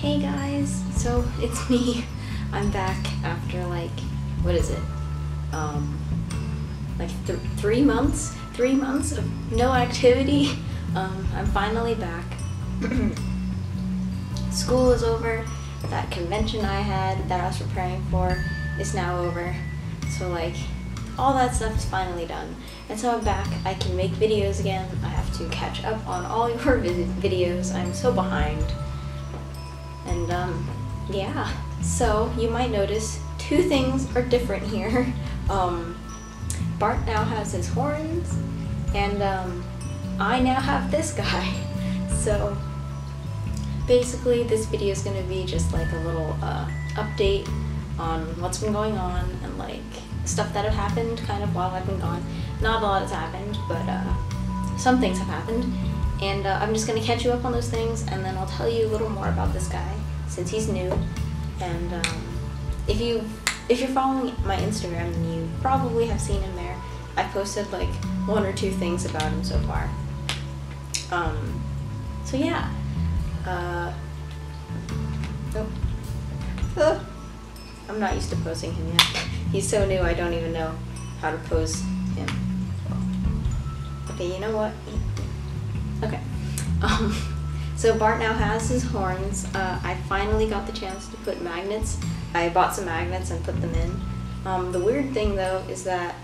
Hey guys, so it's me. I'm back after like, what is it? Like 3 months? 3 months of no activity. I'm finally back. School is over. That convention I had that I was preparing for is now over. So like, all that stuff is finally done. And so I'm back. I can make videos again. I have to catch up on all your videos. I'm so behind. And yeah, so you might notice 2 things are different here. Bart now has his horns, and I now have this guy. So basically this video is going to be just like a little update on what's been going on and like stuff that have happened kind of while I've been gone. Not a lot has happened, but some things have happened. And I'm just going to catch you up on those things, and then I'll tell you a little more about this guy, since he's new. And if you're following my Instagram, then you probably have seen him there. I posted like 1 or 2 things about him so far. So yeah. I'm not used to posing him yet. He's so new, I don't even know how to pose him. Okay, you know what? Okay. So Bart now has his horns. I finally got the chance to put magnets. I bought some magnets and put them in. The weird thing though is that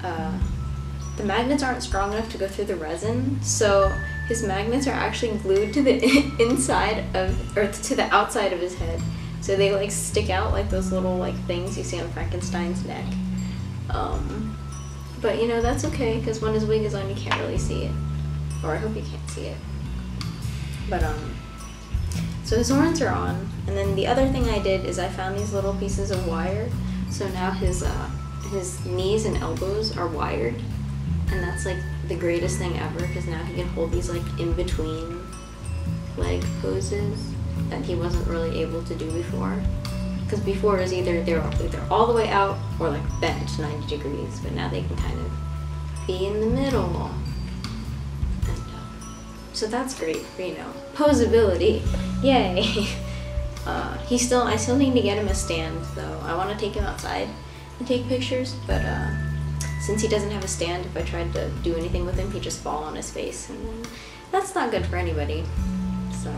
the magnets aren't strong enough to go through the resin, so his magnets are actually glued to the inside of, or to the outside of his head. So they like stick out like those little like things you see on Frankenstein's neck. But you know, that's okay, because when his wig is on you can't really see it. Or I hope you can't see it. But so his horns are on, and then the other thing I did is I found these little pieces of wire. So now his knees and elbows are wired, and that's like the greatest thing ever, because now he can hold these like in between leg poses that he wasn't really able to do before. Because before it was either they're all the way out or like bent 90 degrees, but now they can kind of be in the middle. So that's great for, you know, posability. Yay! I still need to get him a stand though. I want to take him outside and take pictures, but since he doesn't have a stand, if I tried to do anything with him, he'd just fall on his face, and that's not good for anybody. So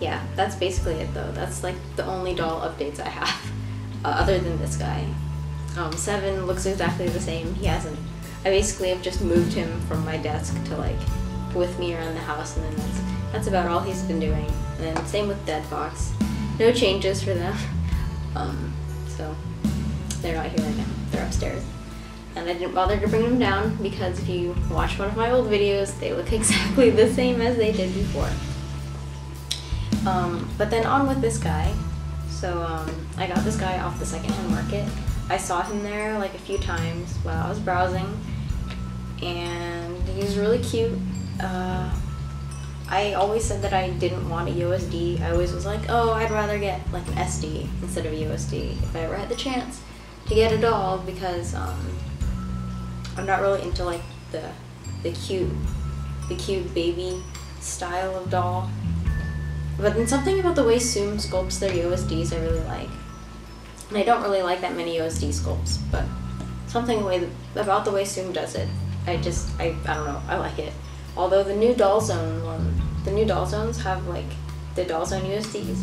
yeah, that's basically it though. That's like the only doll updates I have, other than this guy. 7 looks exactly the same. He hasn't. I basically have just moved him from my desk to like with me around the house, and then that's about all he's been doing. And then same with Dead Fox. No changes for them. So they're not here right now. They're upstairs. And I didn't bother to bring them down because if you watch one of my old videos, they look exactly the same as they did before. But then on with this guy. So I got this guy off the secondhand market. I saw him there like a few times while I was browsing, and he's really cute. I always said that I didn't want a USD. I always was like, oh, I'd rather get like an SD instead of a USD if I ever had the chance to get a doll, because I'm not really into like the cute baby style of doll. But then something about the way Zoom sculpts their USDs I really like. And I don't really like that many USD sculpts, but something about the way Zoom does it, I don't know, I like it. Although the new Doll Zone the new Doll Zones have like the Doll Zone USDs.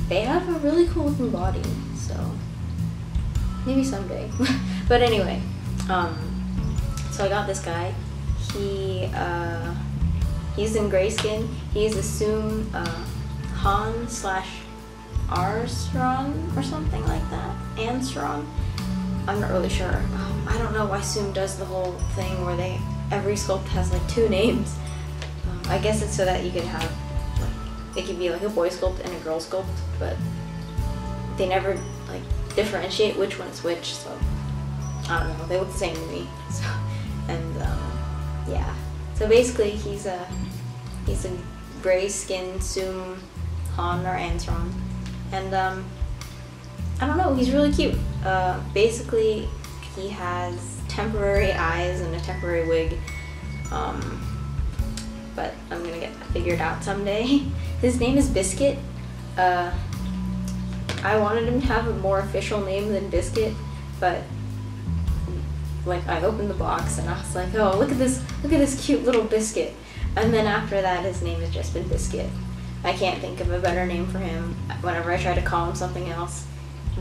They have a really cool looking body, so maybe someday. But anyway, so I got this guy. He's in grayskin. He's a Zoom Han / Armstrong or something like that. Armstrong. I'm not really sure. I don't know why Zoom does the whole thing where every sculpt has like 2 names. I guess it's so that you can have like, it could be like a boy sculpt and a girl sculpt, but they never like differentiate which one is which. So I don't know. They look the same to me. So and yeah. So basically he's a gray skinned Zoom Han or Armstrong, and I don't know, he's really cute. Basically, he has temporary eyes and a temporary wig. but I'm gonna get that figured out someday. His name is Biscuit. I wanted him to have a more official name than Biscuit, but like I opened the box and I was like, oh, look at this cute little Biscuit. And then after that, his name has just been Biscuit. I can't think of a better name for him. Whenever I try to call him something else,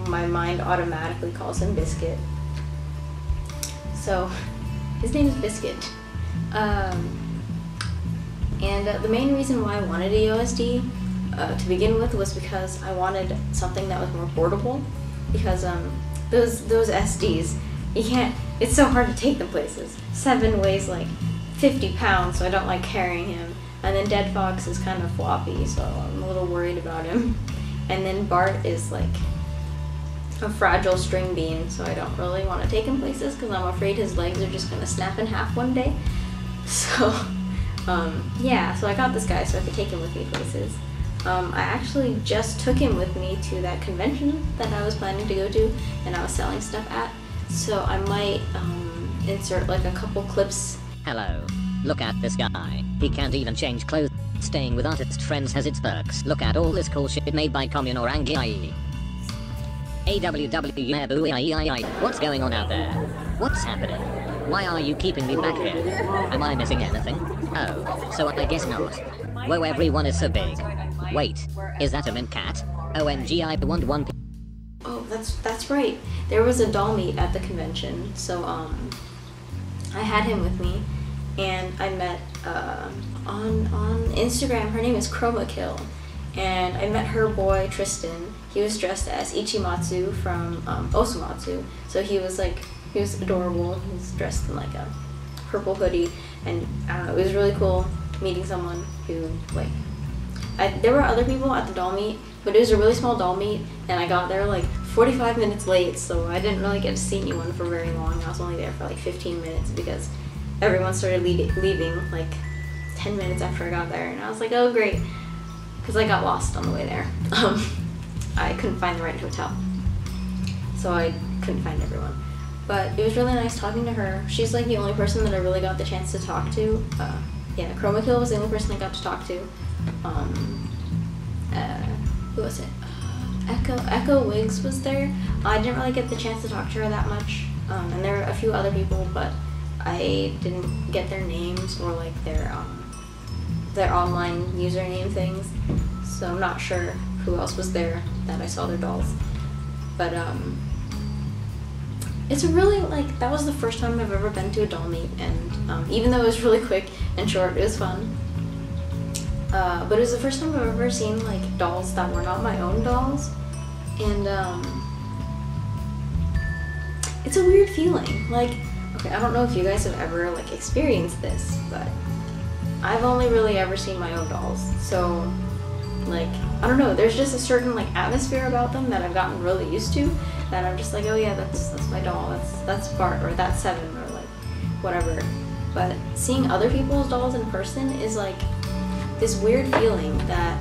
my mind automatically calls him Biscuit. So his name is Biscuit. The main reason why I wanted a USD to begin with was because I wanted something that was more portable, because those SDs, you can't, it's so hard to take them places. 7 weighs like 50 pounds, so I don't like carrying him. And then Dead Fox is kind of floppy, so I'm a little worried about him. And then Bart is like a fragile string bean, so I don't really want to take him places because I'm afraid his legs are just going to snap in half one day. So, yeah, so I got this guy so I could take him with me places. I actually just took him with me to that convention that I was planning to go to and I was selling stuff at, so I might insert like a couple clips. Hello. Look at this guy. He can't even change clothes. Staying with artist friends has its perks. Look at all this cool shit made by Commune or Angi. AWW. What's going on out there? What's happening? Why are you keeping me back here? Am I missing anything? Oh, so I guess not. Whoa, everyone is so big. Wait, is that a mint cat? OMG, I want one. Oh, that's right. There was a doll meet at the convention, so I had him with me, and I met on Instagram. Her name is Chroma Kill, and I met her boy Tristan. He was dressed as Ichimatsu from Osamatsu, so he was adorable. He was dressed in like a purple hoodie, and I don't know, it was really cool meeting someone who like. There were other people at the doll meet, but it was a really small doll meet, and I got there like 45 minutes late, so I didn't really get to see anyone for very long. I was only there for like 15 minutes because everyone started leaving like 10 minutes after I got there, and I was like, oh great, because I got lost on the way there. I couldn't find the right hotel, so I couldn't find everyone. But it was really nice talking to her. She's like the only person that I really got the chance to talk to. Yeah, Chroma Kill was the only person I got to talk to. Who was it? Echo Wiggs was there. I didn't really get the chance to talk to her that much. And there were a few other people, but I didn't get their names or like their online username things. So I'm not sure who else was there that I saw their dolls. But it's really like, that was the first time I've ever been to a doll meet, and even though it was really quick and short, it was fun. But it was the first time I've ever seen like dolls that were not my own dolls, and it's a weird feeling. Like, okay, I don't know if you guys have ever like experienced this, but I've only really ever seen my own dolls, so like, I don't know, there's just a certain like atmosphere about them that I've gotten really used to, that I'm just like, oh yeah, that's my doll, that's Bart, or that's Seven, or like whatever. But seeing other people's dolls in person is like this weird feeling that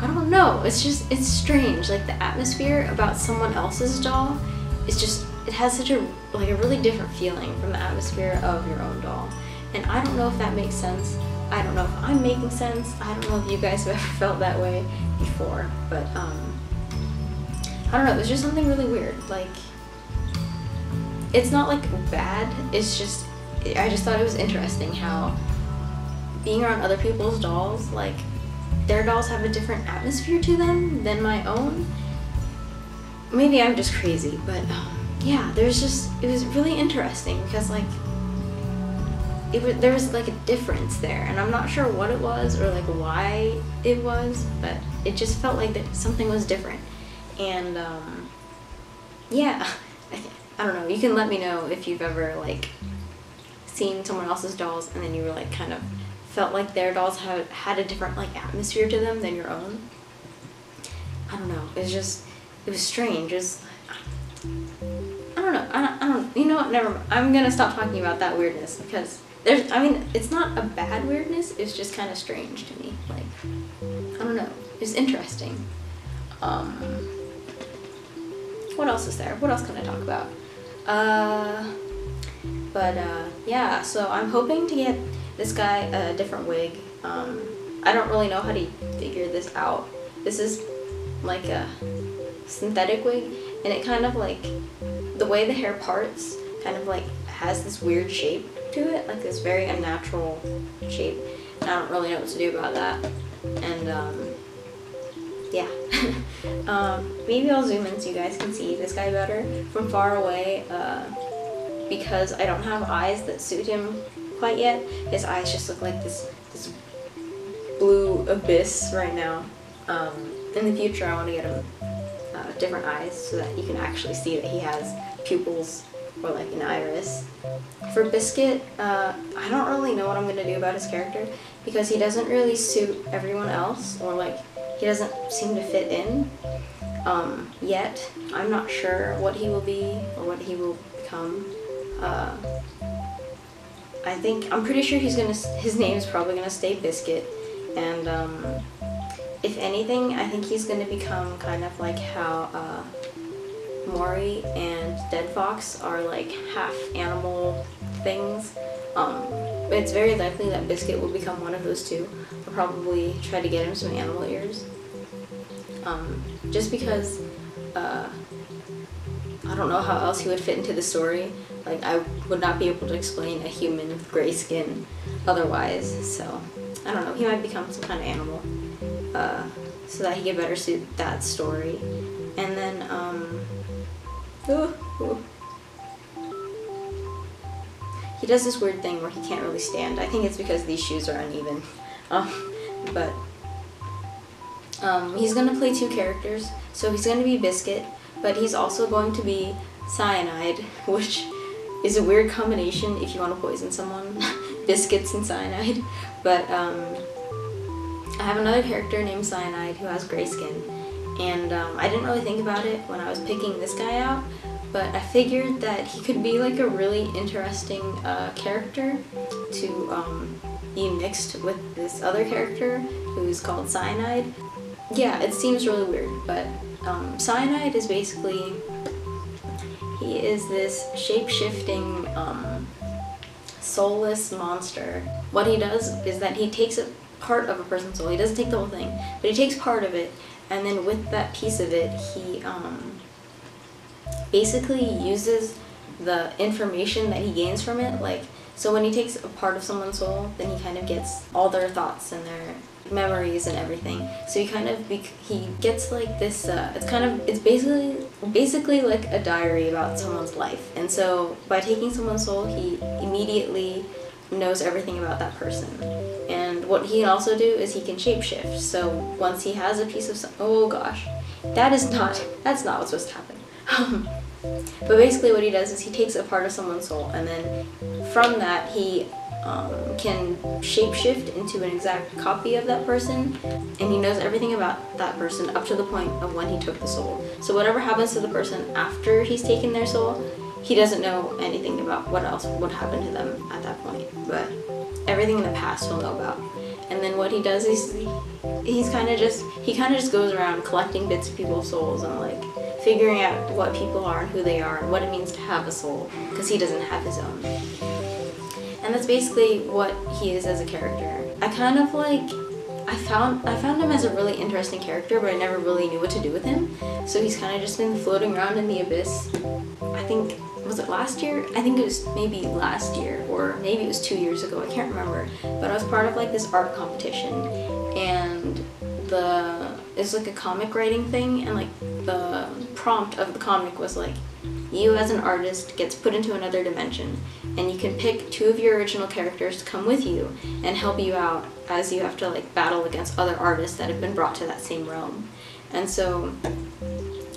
I don't know, it's strange. Like the atmosphere about someone else's doll is just, it has such a really different feeling from the atmosphere of your own doll. And I don't know if that makes sense. I don't know if I'm making sense. I don't know if you guys have ever felt that way before, but I don't know, there's just something really weird. Like, it's not like bad, it's just, I just thought it was interesting how being around other people's dolls, like, their dolls have a different atmosphere to them than my own. Maybe I'm just crazy, but yeah, it was really interesting because like, there was like a difference there, and I'm not sure what it was or like why it was, but it just felt like that something was different. And yeah, I don't know, you can let me know if you've ever like seen someone else's dolls and then you were like kind of felt like their dolls had a different like atmosphere to them than your own. I don't know, it was strange. I don't know, I don't, you know what, never mind. I'm gonna stop talking about that weirdness because it's not a bad weirdness, it's just kind of strange to me. Like, I don't know, it's interesting. What else is there? What else can I talk about? Yeah, so I'm hoping to get this guy a different wig. I don't really know how to figure this out. This is like a synthetic wig, and it kind of like, the way the hair parts kind of like has this weird shape to it, like this very unnatural shape. And I don't really know what to do about that. And yeah. Maybe I'll zoom in so you guys can see this guy better from far away, because I don't have eyes that suit him quite yet. His eyes just look like this blue abyss right now. In the future I want to get him different eyes so that you can actually see that he has pupils or like an iris. For Biscuit, I don't really know what I'm going to do about his character because he doesn't really suit everyone else, or like he doesn't seem to fit in yet. I'm not sure what he will be or what he will become. I'm pretty sure his name is probably gonna stay Biscuit, and if anything, I think he's gonna become kind of like how Maury and Dead Fox are like half animal things. It's very likely that Biscuit will become one of those two. I'll probably try to get him some animal ears. Just because I don't know how else he would fit into the story. Like, I would not be able to explain a human with gray skin otherwise, so I don't know, he might become some kind of animal so that he could better suit that story. And then he does this weird thing where he can't really stand. I think it's because these shoes are uneven. But he's gonna play two characters. So he's gonna be Biscuit, but he's also going to be Cyanide, which is a weird combination if you want to poison someone. Biscuits and cyanide. But I have another character named Cyanide who has gray skin, and I didn't really think about it when I was picking this guy out, but I figured that he could be like a really interesting character to be mixed with this other character who's called Cyanide. Yeah, it seems really weird, but Cyanide is basically, he is this shape-shifting, soulless monster. What he does is that he takes a part of a person's soul. He doesn't take the whole thing, but he takes part of it, and then with that piece of it, he basically uses the information that he gains from it. Like, so when he takes a part of someone's soul, then he kind of gets all their thoughts and their memories and everything. So he gets like this, it's basically like a diary about someone's life. And so by taking someone's soul, he immediately knows everything about that person. And what he can also do is he can shapeshift. So once he has a piece of oh gosh, that's not what's supposed to happen. But basically what he does is he takes a part of someone's soul, and then from that he can shapeshift into an exact copy of that person, and he knows everything about that person up to the point of when he took the soul. So whatever happens to the person after he's taken their soul, he doesn't know anything about what else would happen to them at that point, but everything in the past he'll know about. And then what he does is he kind of just goes around collecting bits of people's souls and like figuring out what people are and who they are and what it means to have a soul, because he doesn't have his own. And that's basically what he is as a character. I found him as a really interesting character, but I never really knew what to do with him. So he's kind of just been floating around in the abyss. I think, was it last year? I think it was maybe last year, or maybe it was 2 years ago, I can't remember. But I was part of like this art competition, and it's like a comic writing thing, and like the prompt of the comic was like, you as an artist gets put into another dimension, and you can pick 2 of your original characters to come with you and help you out as you have to like battle against other artists that have been brought to that same realm. And so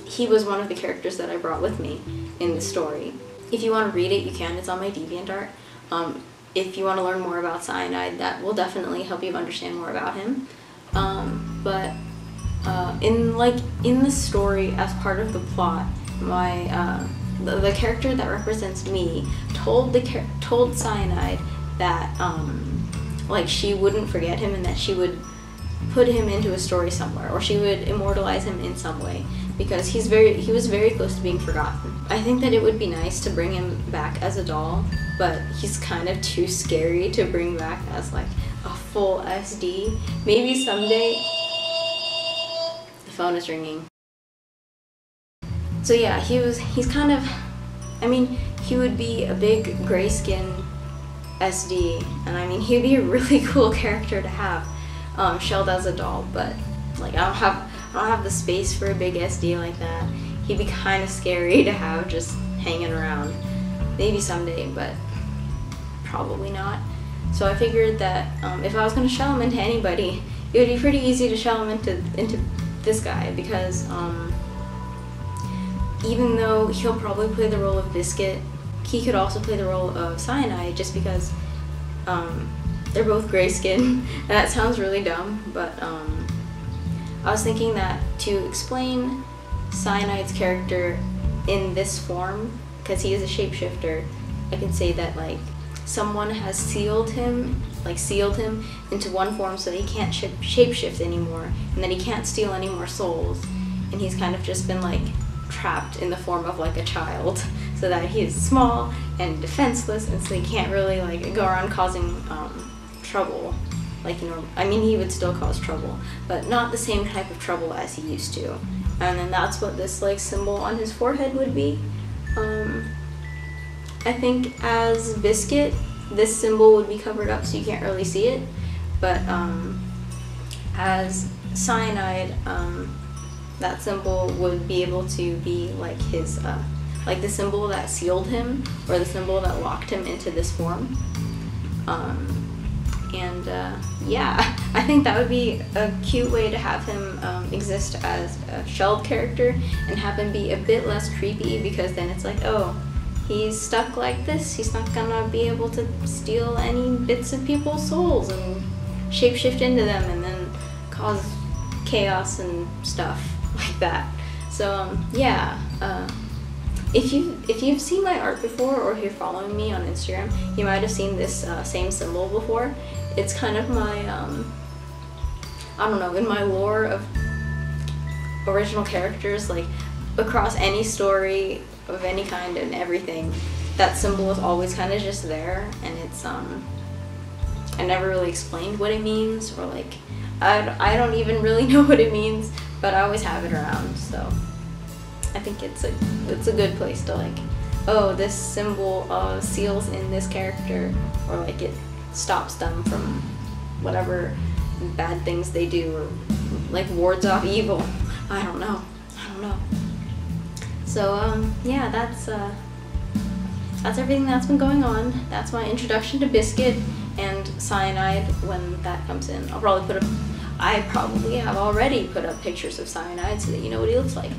he was one of the characters that I brought with me in the story. If you want to read it, you can. It's on my DeviantArt. If you want to learn more about Cyanide, that will definitely help you understand more about him. In the story, as part of the plot, the character that represents me told Cyanide that like she wouldn't forget him, and that she would put him into a story somewhere, or she would immortalize him in some way, because he was very close to being forgotten. I think that it would be nice to bring him back as a doll, but he's kind of too scary to bring back as like a full SD. Maybe someday. The phone is ringing. So yeah, he's kind of, I mean, he would be a big grayskin SD, and I mean, he'd be a really cool character to have shelled as a doll, but like I don't have the space for a big SD like that. He'd be kind of scary to have just hanging around. Maybe someday, but probably not. So I figured that if I was going to shell him into anybody, it would be pretty easy to shell him into this guy, because even though he'll probably play the role of Biscuit, he could also play the role of Cyanide, just because they're both grayskin. And that sounds really dumb, but I was thinking that to explain Cyanide's character in this form, because he is a shapeshifter, I can say that like someone has sealed him into one form so that he can't shapeshift anymore, and that he can't steal any more souls, and he's kind of just been like trapped in the form of like a child, so that he is small and defenseless, and so he can't really like go around causing trouble. Like, you know, I mean, he would still cause trouble, but not the same type of trouble as he used to. And then that's what this like symbol on his forehead would be. I think as Biscuit, this symbol would be covered up so you can't really see it, but as Cyanide, that symbol would be able to be like his, like the symbol that sealed him, or the symbol that locked him into this form. Yeah, I think that would be a cute way to have him exist as a shelled character, and have him be a bit less creepy, because then it's like, oh, he's stuck like this, he's not gonna be able to steal any bits of people's souls and shapeshift into them and then cause chaos and stuff like that. So yeah, if you've seen my art before, or if you're following me on Instagram, you might have seen this same symbol before. It's kind of my, I don't know, in my lore of original characters, like across any story of any kind and everything, that symbol is always kind of just there, and it's, I never really explained what it means, or like, I don't even really know what it means, but I always have it around, so I think it's a good place to like, oh, this symbol seals in this character, or like it stops them from whatever bad things they do, or like wards off evil. I don't know. So yeah, that's everything that's been going on. That's my introduction to Biscuit and Cyanide when that comes in. I probably have already put up pictures of Cyanide so that you know what he looks like.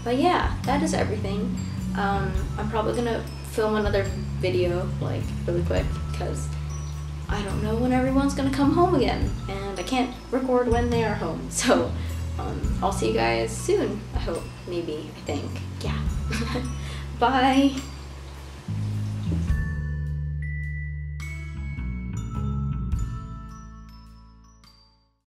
But yeah, that is everything. I'm probably gonna film another video like really quick, because I don't know when everyone's gonna come home again, and I can't record when they are home. So I'll see you guys soon, I hope, maybe, I think. Yeah. Bye.